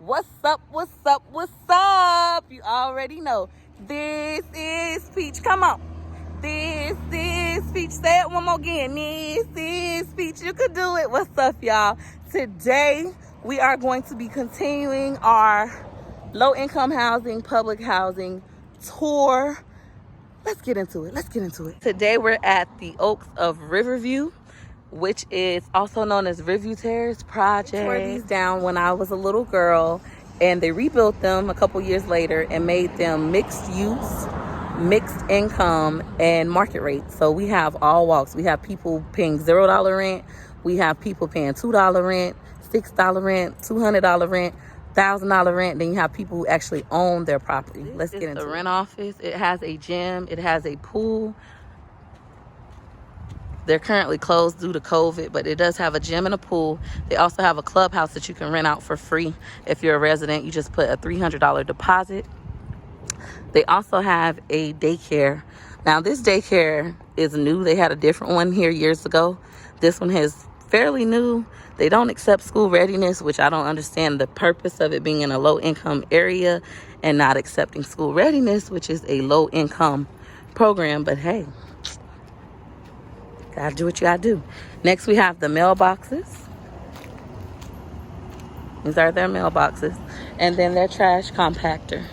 What's up, what's up, what's up? You already know. This is Peach. Come on. This is Peach. Say it one more again. This is Peach. You could do it. What's up, y'all? Today, we are going to be continuing our low-income housing, public housing tour. Let's get into it. Today, we're at the Oaks of Riverview, which is also known as Riverview TERRACE project. I tore these down when I was a little girl, and they rebuilt them a couple years later and made them mixed use, mixed income, and market rate. So we have all walks. We have people paying $0 rent. We have people paying $2 rent, $6 rent, $200 rent, $1,000 rent. Then you have people who actually own their property. Let's get into the rent office. It has a gym. It has a pool. They're currently closed due to COVID, but it does have a gym and a pool. They also have a clubhouse that you can rent out for free. If you're a resident, you just put a $300 deposit. They also have a daycare. Now, this daycare is new. They had a different one here years ago. This one is fairly new. They don't accept school readiness, which I don't understand the purpose of it being in a low-income area and not accepting school readiness, which is a low-income program. But hey, gotta do what you gotta do. Next, we have the mailboxes. These are their mailboxes. And then their trash compactor.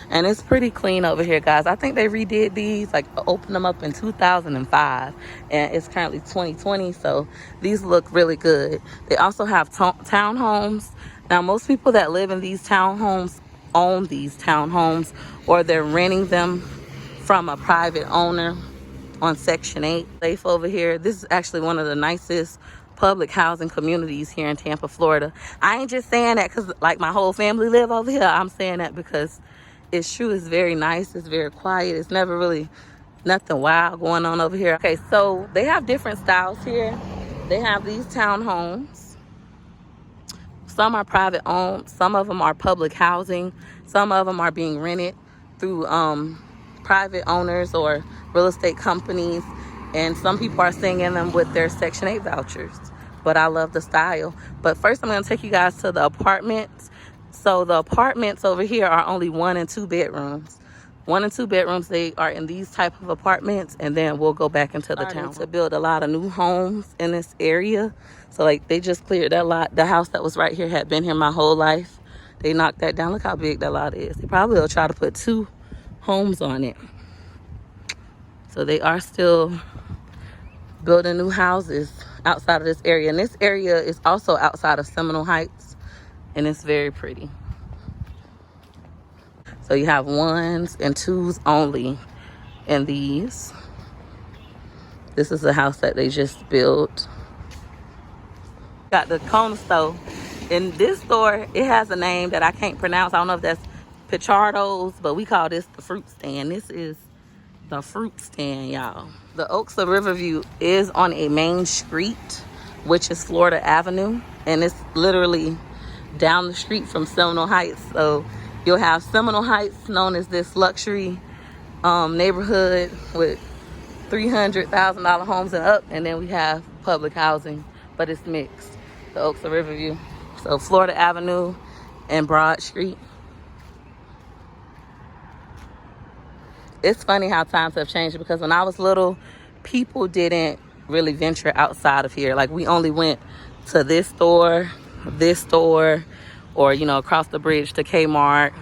And it's pretty clean over here, guys. I think they redid these, like opened them up in 2005. And it's currently 2020, so these look really good. They also have townhomes. Now, most people that live in these townhomes own these townhomes, or they're renting them from a private owner on Section 8. Safe over here. This is actually one of the nicest public housing communities here in Tampa, Florida. I ain't just saying that because like my whole family live over here. I'm saying that because it's true. It's very nice. It's very quiet. It's never really nothing wild going on over here. Okay, so they have different styles here. They have these townhomes. Some are private owned. Some of them are public housing. Some of them are being rented through private owners or real estate companies, and some people are staying in them with their Section 8 vouchers. But I love the style. But first, I'm going to take you guys to the apartments. So the apartments over here are only 1 and 2 bedrooms. 1 and 2 bedrooms, they are in these type of apartments, and then we'll go back into the town to build a lot of new homes in this area. So like they just cleared that lot. The house that was right here had been here my whole life. They knocked that down. Look how big that lot is. They probably will try to put 2 homes on it. So they are still building new houses outside of this area. And this area is also outside of Seminole Heights, and it's very pretty. So you have 1s and 2s only in these. This is a house that they just built. Got the corner store. In this store, it has a name that I can't pronounce. I don't know if that's Pichardo's, but we call this the fruit stand. This is the fruit stand, y'all. The Oaks of Riverview is on a main street, which is Florida Avenue, and it's literally down the street from Seminole Heights. So you'll have Seminole Heights, known as this luxury neighborhood with $300,000 homes and up, and then we have public housing, but it's mixed. The Oaks of Riverview. So Florida Avenue and Broad Street. It's funny how times have changed, because when I was little, people didn't really venture outside of here. Like we only went to this store, or, you know, across the bridge to Kmart.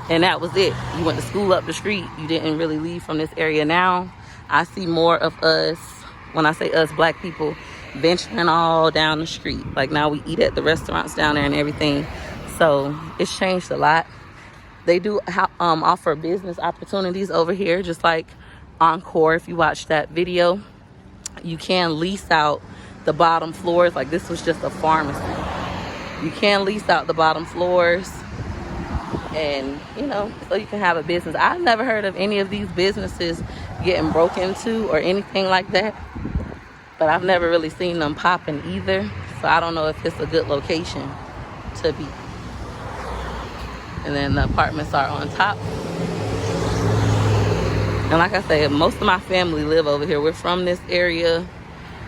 And that was it. You went to school up the street. You didn't really leave from this area. Now, I see more of us, when I say us, black people, venturing all down the street. Like now we eat at the restaurants down there and everything. So it's changed a lot. They do offer business opportunities over here, just like Encore. If you watch that video, you can lease out the bottom floors. Like this was just a pharmacy. You can lease out the bottom floors, and you know, so you can have a business. I've never heard of any of these businesses getting broken into or anything like that, but I've never really seen them popping either. So I don't know if it's a good location to be. And then the apartments are on top. And like I said, most of my family live over here. We're from this area,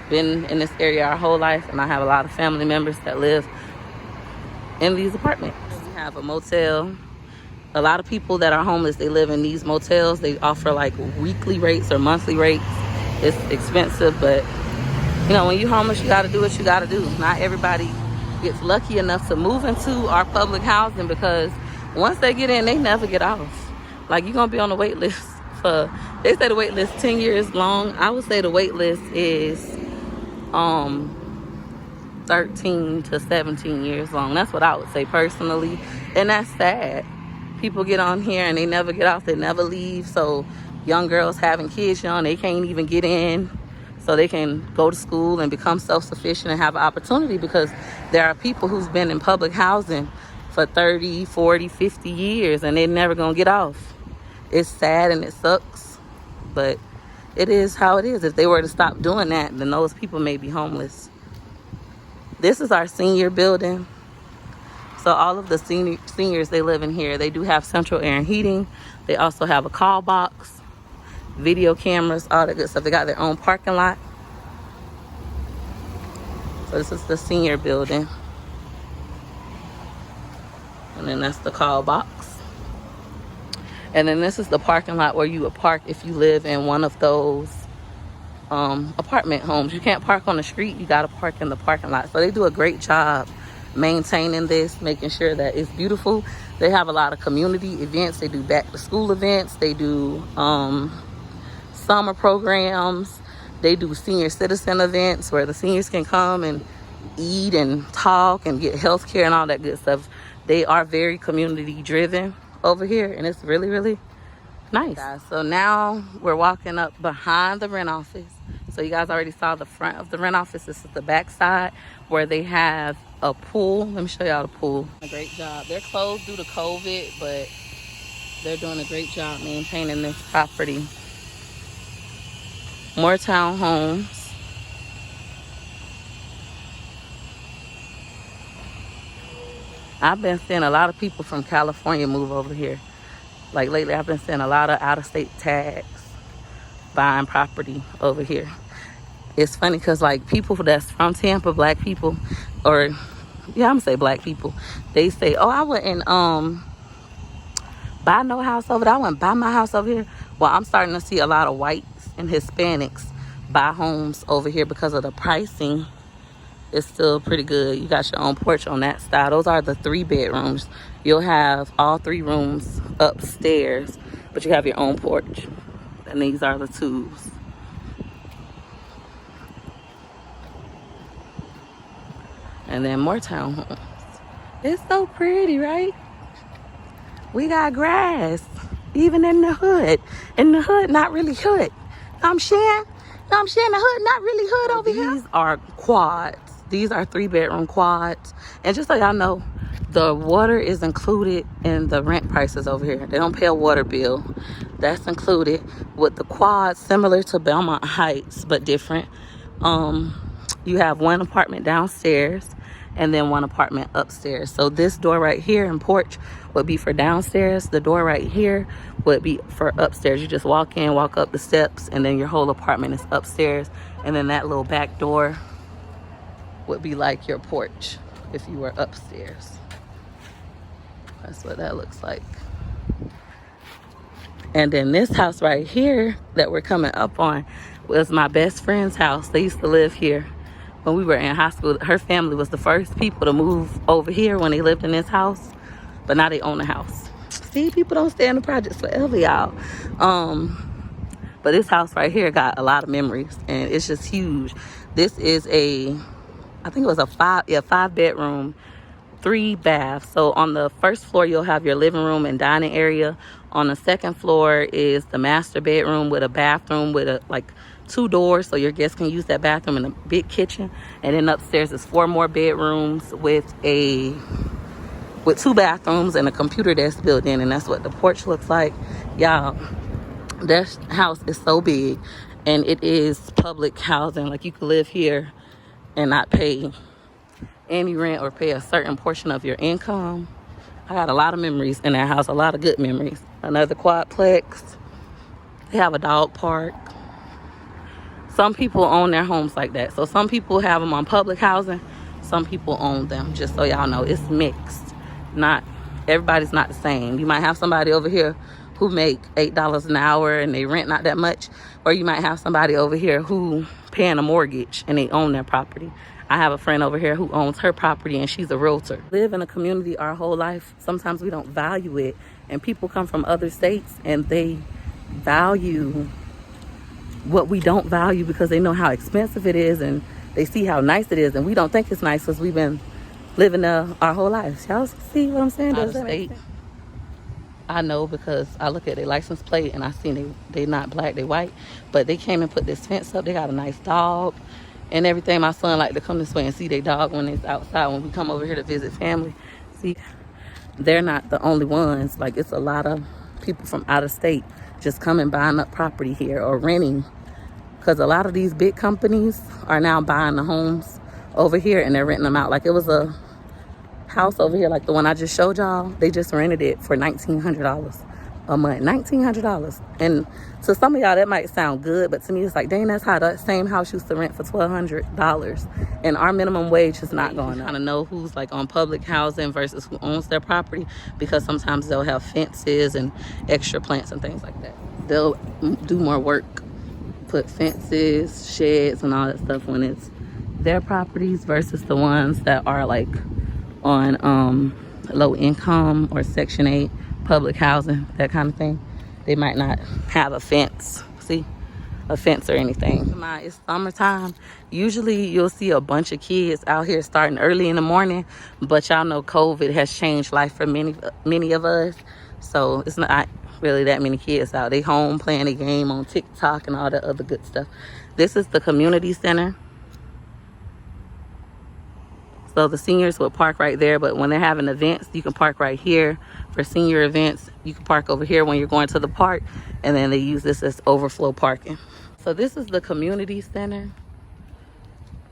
been in this area our whole life, and I have a lot of family members that live in these apartments. have a motel. A lot of people that are homeless, they live in these motels. They offer like weekly rates or monthly rates. It's expensive, but you know, when you're homeless, you got to do what you got to do. Not everybody gets lucky enough to move into our public housing, because once they get in, they never get off. Like, you're going to be on the wait list for, they say the wait list 10 years long. I would say the wait list is 13 to 17 years long. That's what I would say personally. And that's sad. People get on here and they never get off. They never leave. So young girls having kids young, they can't even get in. So they can go to school and become self-sufficient and have an opportunity, because there are people who's been in public housing for 30, 40, 50 years and they're never going to get off. It's sad and it sucks, but it is how it is. If they were to stop doing that, then those people may be homeless. This is our senior building. So all of the seniors, they live in here. They do have central air and heating. They also have a call box, video cameras, all that good stuff. They got their own parking lot. So this is the senior building. And then that's the call box. And then this is the parking lot where you would park if you live in one of those apartment homes. You can't park on the street. You got to park in the parking lot. So they do a great job maintaining this, making sure that it's beautiful. They have a lot of community events. They do back to school events. They do summer programs. They do senior citizen events where the seniors can come and eat and talk and get health care and all that good stuff. They are very community driven over here, and it's really, really nice. So now we're walking up behind the rent office. So you guys already saw the front of the rent office. This is the back side where they have a pool. Let me show y'all the pool. A great job. They're closed due to COVID, but they're doing a great job maintaining this property. More townhomes. I've been seeing a lot of people from California move over here. Like lately, I've been seeing a lot of out-of-state tags buying property over here. It's funny because like people that's from Tampa, black people, or yeah, I'm gonna say black people, they say, oh, I wouldn't buy no house over there. I wouldn't buy my house over here. Well, I'm starting to see a lot of whites and Hispanics buy homes over here because of the pricing. It's still pretty good. You got your own porch on that style. Those are the 3 bedrooms. You'll have all 3 rooms upstairs, but you have your own porch. And these are the 2s. And then more townhomes. It's so pretty, right? We got grass, even in the hood. In the hood, not really hood. I'm sharing the hood, not really hood over here. These are quads. These are 3-bedroom quads. And just so y'all know, the water is included in the rent prices over here. They don't pay a water bill. That's included with the quads, similar to Belmont Heights, but different. You have 1 apartment downstairs and then 1 apartment upstairs. So this door right here and porch would be for downstairs. The door right here would be for upstairs. You just walk in, walk up the steps, and then your whole apartment is upstairs. And then that little back door would be like your porch if you were upstairs. That's what that looks like. And then this house right here that we're coming up on was my best friend's house. They used to live here when we were in high school. Her family was the first people to move over here when they lived in this house, but now they own the house. See, people don't stay in the projects forever, y'all. But this house right here got a lot of memories, and it's just huge. This is I think it was a 5-bedroom, 3 baths. So on the first floor, you'll have your living room and dining area. On the second floor is the master bedroom with a bathroom with 2 doors, so your guests can use that bathroom, and a big kitchen. And then upstairs is 4 more bedrooms with 2 bathrooms and a computer desk built in, and that's what the porch looks like. Y'all, that house is so big, and it is public housing. Like, you could live here and not pay any rent or pay a certain portion of your income. I got a lot of memories in that house, a lot of good memories. Another quadplex. They have a dog park. Some people own their homes like that. So some people have them on public housing. Some people own them. Just so y'all know, it's mixed. Not everybody's not the same. You might have somebody over here who make $8 an hour and they rent not that much, or you might have somebody over here who paying a mortgage and they own their property. I have a friend over here who owns her property and she's a realtor. Live in a community our whole life. Sometimes we don't value it, and people come from other states and they value what we don't value because they know how expensive it is and they see how nice it is, and we don't think it's nice because we've been living there our whole lives. Y'all see what I'm saying? Does that make sense? I know because I look at their license plate and I see they not black, they white, but they came and put this fence up. They got a nice dog and everything. My son like to come this way and see their dog when it's outside, when we come over here to visit family. See, they're not the only ones. Like, it's a lot of people from out of state just coming buying up property here or renting, because a lot of these big companies are now buying the homes over here and they're renting them out. Like, it was a house over here, like the one I just showed y'all. They just rented it for $1,900 a month. $1,900. And to some of y'all that might sound good, but to me it's like, dang, that's how that same house used to rent for $1,200, and our minimum wage is not going up. Kind of know who's like on public housing versus who owns their property, because sometimes they'll have fences and extra plants and things like that. They'll do more work, put fences, sheds, and all that stuff when it's their properties versus the ones that are like on low income or Section 8 public housing, that kind of thing. They might not have a fence, see, a fence or anything. It's summertime. Usually you'll see a bunch of kids out here starting early in the morning, but y'all know COVID has changed life for many of us, so it's not really that many kids out. They home playing a game on TikTok and all that other good stuff. This is the community center. So the seniors will park right there, but when they're having events, you can park right here. For senior events, you can park over here when you're going to the park, and then they use this as overflow parking. So this is the community center.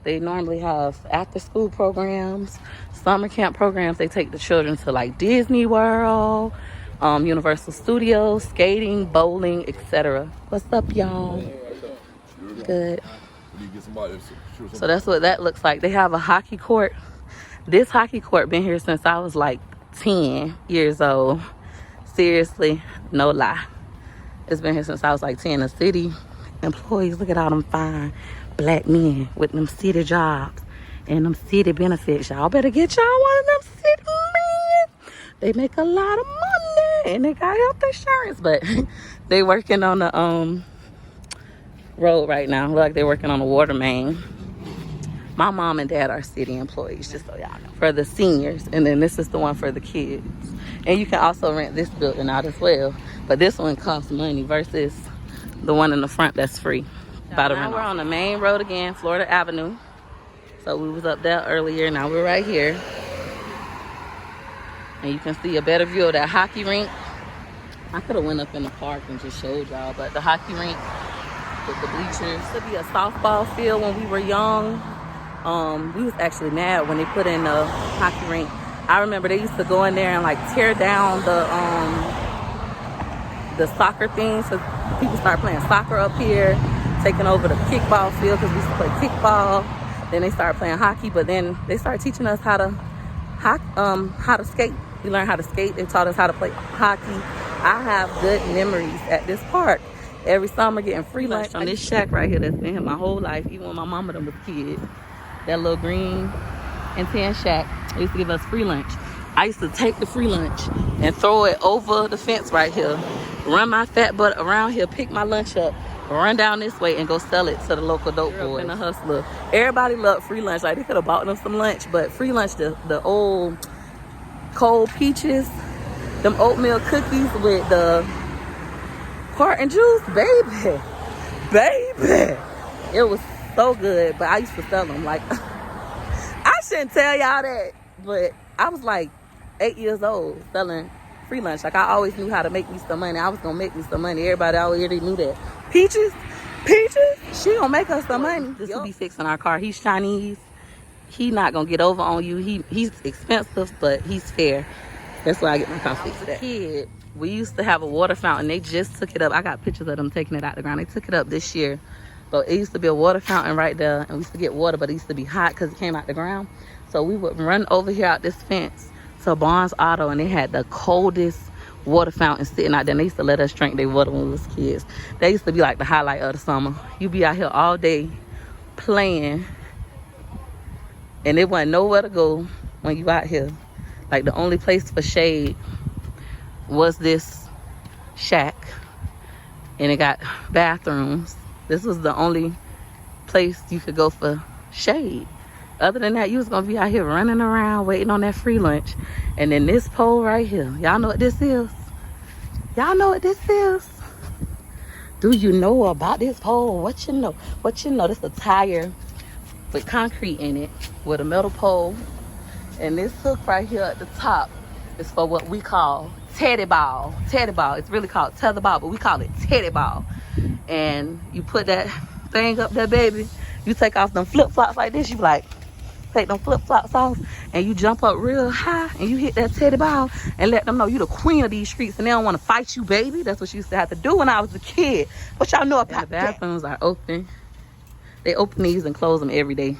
They normally have after-school programs, summer camp programs. They take the children to like Disney World, Universal Studios, skating, bowling, etc. What's up, y'all? Good. So that's what that looks like. They have a hockey court. This hockey court been here since I was like 10 years old. Seriously, no lie. It's been here since I was like 10. The city employees, look at all them fine black men with them city jobs and them city benefits. Y'all better get y'all one of them city men. They make a lot of money and they got health insurance, but they working on the road right now. Look like they're working on the water main. My mom and dad are city employees, just so y'all know, for the seniors. And then this is the one for the kids. And you can also rent this building out as well, but this one costs money versus the one in the front that's free. Now we're on the main road again, Florida Avenue. So we was up there earlier, now we're right here. And you can see a better view of that hockey rink. I could have went up in the park and just showed y'all, but the hockey rink with the bleachers. Used to be a softball field when we were young. We was actually mad when they put in the hockey rink. I remember they used to go in there and like tear down the soccer things, so people started playing soccer up here, taking over the kickball field because we used to play kickball. Then they started playing hockey, but then they started teaching us how to skate. We learned how to skate. They taught us how to play hockey. I have good memories at this park. Every summer getting free lunch on this shack right here that's been here my whole life, even when my mama them was kids. That little green and tan shack, they used to give us free lunch. I used to take the free lunch and throw it over the fence right here, run my fat butt around here, pick my lunch up, run down this way and go sell it to the local dope boys. And the hustler. Everybody loved free lunch. Like, they could have bought them some lunch, but free lunch, the old cold peaches, them oatmeal cookies with the carton juice, baby. It was so good, but I used to sell them. Like, I shouldn't tell y'all that, but I was like 8 years old selling free lunch. Like, I always knew how to make me some money. I was gonna make me some money. Everybody already knew that. Peaches, she gonna make us some money. This will be fixing our car. He's Chinese. He not gonna get over on you. He's expensive, but he's fair. That's why I get my car fixed. As a kid, we used to have a water fountain. They just took it up. I got pictures of them taking it out the ground. They took it up this year. But it used to be a water fountain right there, and we used to get water, but it used to be hot because it came out the ground. So we would run over here out this fence, to Barnes Auto, and they had the coldest water fountain sitting out there. And they used to let us drink their water when we was kids. They used to be like the highlight of the summer. You be out here all day playing, and there wasn't nowhere to go when you out here. Like, the only place for shade was this shack, and it got bathrooms. This was the only place you could go for shade. Other than that, you was gonna be out here running around waiting on that free lunch. And then this pole right here, y'all know what this is? Y'all know what this is? Do you know about this pole? What you know? What you know? This is a tire with concrete in it with a metal pole. And this hook right here at the top is for what we call teddy ball. Teddy ball. It's really called tether ball, but we call it teddy ball. And you put that thing up there, baby. You take off them flip-flops like this. You be like, take them flip-flops off, and you jump up real high, and you hit that teddy ball, and let them know you the queen of these streets, and they don't want to fight you, baby. That's what you used to have to do when I was a kid. What y'all know about that? The bathrooms are open. They open these and close them every day.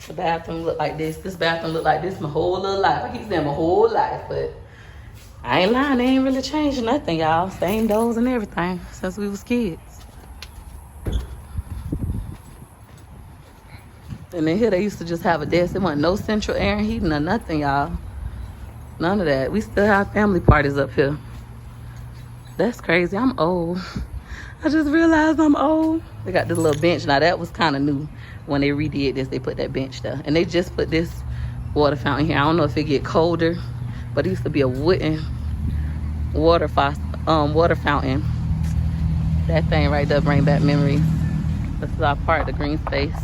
The bathroom look like this. This bathroom look like this my whole little life. I keep saying my whole life, but I ain't lying. They ain't really changed nothing, y'all. Same doors and everything since we was kids. And then here they used to just have a desk. There wasn't no central air and heating or nothing, y'all. None of that. We still have family parties up here. That's crazy. I'm old. I just realized I'm old. They got this little bench. Now that was kind of new. When they redid this, they put that bench there. And they just put this water fountain here. I don't know if it get colder, but it used to be a wooden water fountain. That thing right there bring back memories. This is our part of the green space.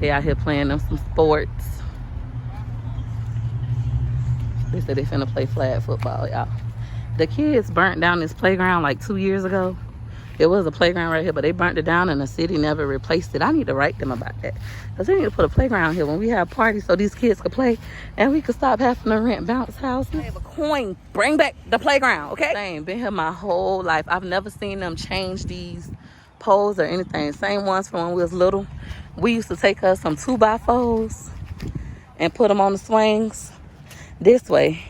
They out here playing them some sports. They said they finna play flag football, y'all. The kids burnt down this playground like 2 years ago. It was a playground right here, but they burnt it down and the city never replaced it. I need to write them about that. Because they need to put a playground here when we have parties so these kids could play and we could stop having to rent bounce houses. I have a coin. Bring back the playground, okay? I ain't been here my whole life. I've never seen them change these poles or anything. Same ones from when we was little. We used to take us some 2x4s and put them on the swings this way.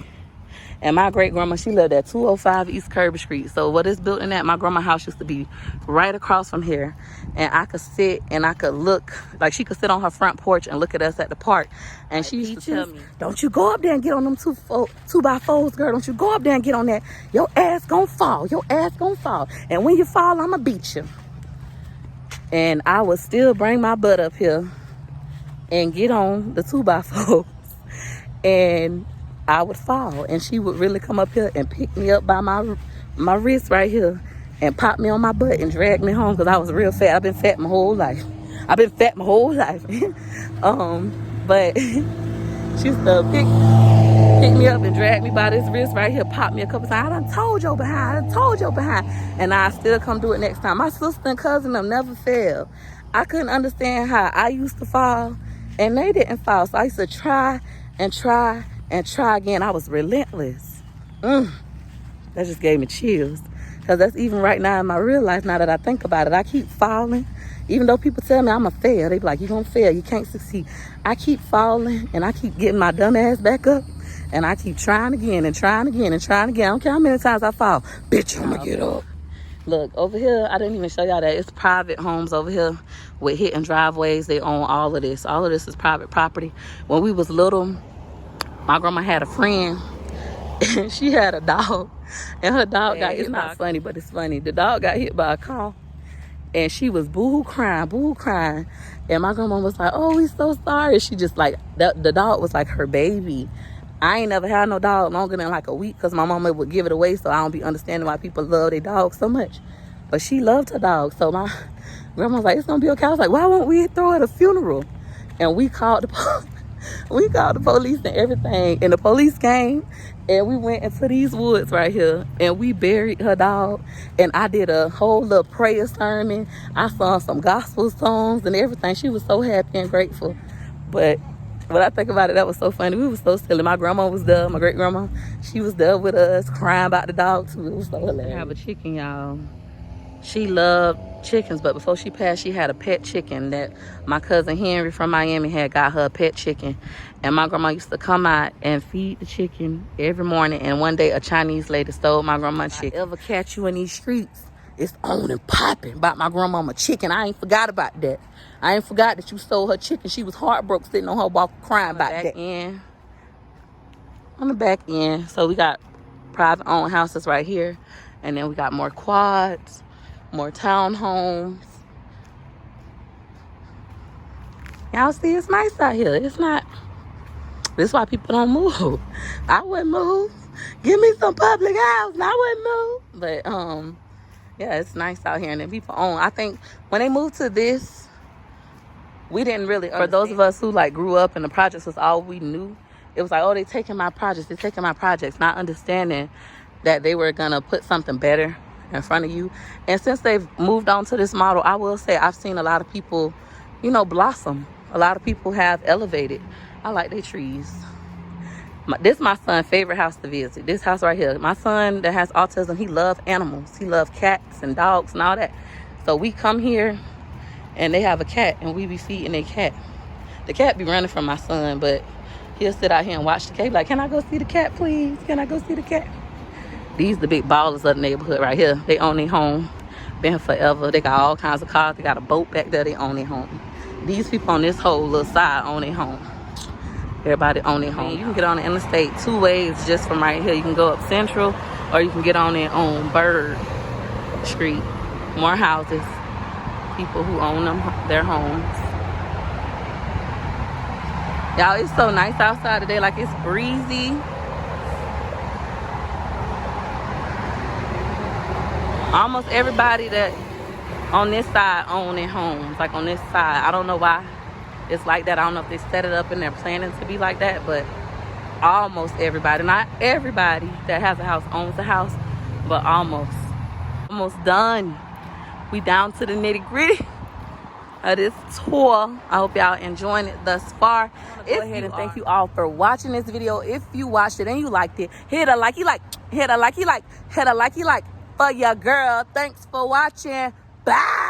And my great grandma, she lived at 205 East Kirby Street. So what is built in that, my grandma's house used to be right across from here. And I could sit and I could look, like she could sit on her front porch and look at us at the park. And she used to tell me, don't you go up there and get on them 2x4s, girl. Don't you go up there and get on that. Your ass gonna fall. Your ass gonna fall. And when you fall, I'ma beat you. And I would still bring my butt up here and get on the 2x4s. And I would fall, and she would really come up here and pick me up by my wrist right here and pop me on my butt and drag me home because I was real fat. I've been fat my whole life. But she used to pick me up and drag me by this wrist right here, pop me a couple times. I done told your behind. And I still come do it next time. My sister and cousin them never failed. I couldn't understand how I used to fall and they didn't fall. So I used to try and try again. I was relentless. That just gave me chills. Because that's even right now in my real life, now that I think about it. I keep falling. Even though people tell me I'm a fail, they be like, you gonna fail, you can't succeed. I keep falling and I keep getting my dumb ass back up. And I keep trying again and trying again and trying again. I don't care how many times I fall. Bitch, I'm gonna get up. Look, over here, I didn't even show y'all that. It's private homes over here with hidden driveways. They own all of this. All of this is private property. When we was little, my grandma had a friend, and she had a dog, and her dog got, it's not funny, but it's funny. The dog got hit by a car, and she was boo-hoo crying, and my grandma was like, oh, we so sorry. She just like, the dog was like her baby. I ain't never had no dog longer than like a week because my mama would give it away, so I don't be understanding why people love their dogs so much. But she loved her dog, so my grandma was like, it's gonna be okay. I was like, why won't we throw it a funeral? And we called the police and everything, and the police came, and we went into these woods right here, and we buried her dog, and I did a whole little prayer sermon. I sung some gospel songs and everything. She was so happy and grateful. But when I think about it, that was so funny. We were so silly. My grandma was there, my great grandma, she was there with us, crying about the dog too. It was so hilarious. I have a chicken, y'all. She loved chickens, but before she passed, she had a pet chicken that my cousin Henry from Miami had got her a pet chicken. And my grandma used to come out and feed the chicken every morning. And one day, a Chinese lady stole my grandma's chicken. If I ever catch you in these streets, it's on and popping about my grandmama chicken. I ain't forgot about that. I ain't forgot that you stole her chicken. She was heartbroken sitting on her walk crying about that. On the back end, so we got private owned houses right here. And then we got more quads, more townhomes. Y'all see, it's nice out here. It's not. This is why people don't move. I wouldn't move. Give me some public house and I wouldn't move. But yeah, it's nice out here. And then people own. I think when they moved to this, we didn't really understand. For those of us who like grew up and the projects was all we knew, it was like, oh, they taking my projects. They're taking my projects. Not understanding that they were gonna put something better in front of you. And since they've moved on to this model, I will say I've seen a lot of people, you know, blossom. A lot of people have elevated. I like their trees. This is my son's favorite house to visit. This house right here. My son that has autism, he loves animals. He loves cats and dogs and all that. So we come here and they have a cat and we be feeding their cat. The cat be running from my son, but he'll sit out here and watch the cat. Like, can I go see the cat, please? Can I go see the cat? These the big ballers of the neighborhood right here. They own their home. Been here forever. They got all kinds of cars. They got a boat back there. They own their home. These people on this whole little side own their home. Everybody own their home. You can get on the interstate 2 ways just from right here. You can go up Central or you can get on there on Bird Street. More houses. People who own their homes. Y'all, it's so nice outside today. Like, it's breezy. Almost everybody that on this side own their homes. Like on this side. I don't know why it's like that. I don't know if they set it up and they're planning to be like that, but almost everybody, not everybody that has a house owns a house, but almost done. We down to the nitty-gritty of this tour. I hope y'all enjoying it thus far. Go ahead and thank you all for watching this video. If you watched it and you liked it, hit a likey like, hit a likey like, hit a likey like for your girl. Thanks for watching. Bye.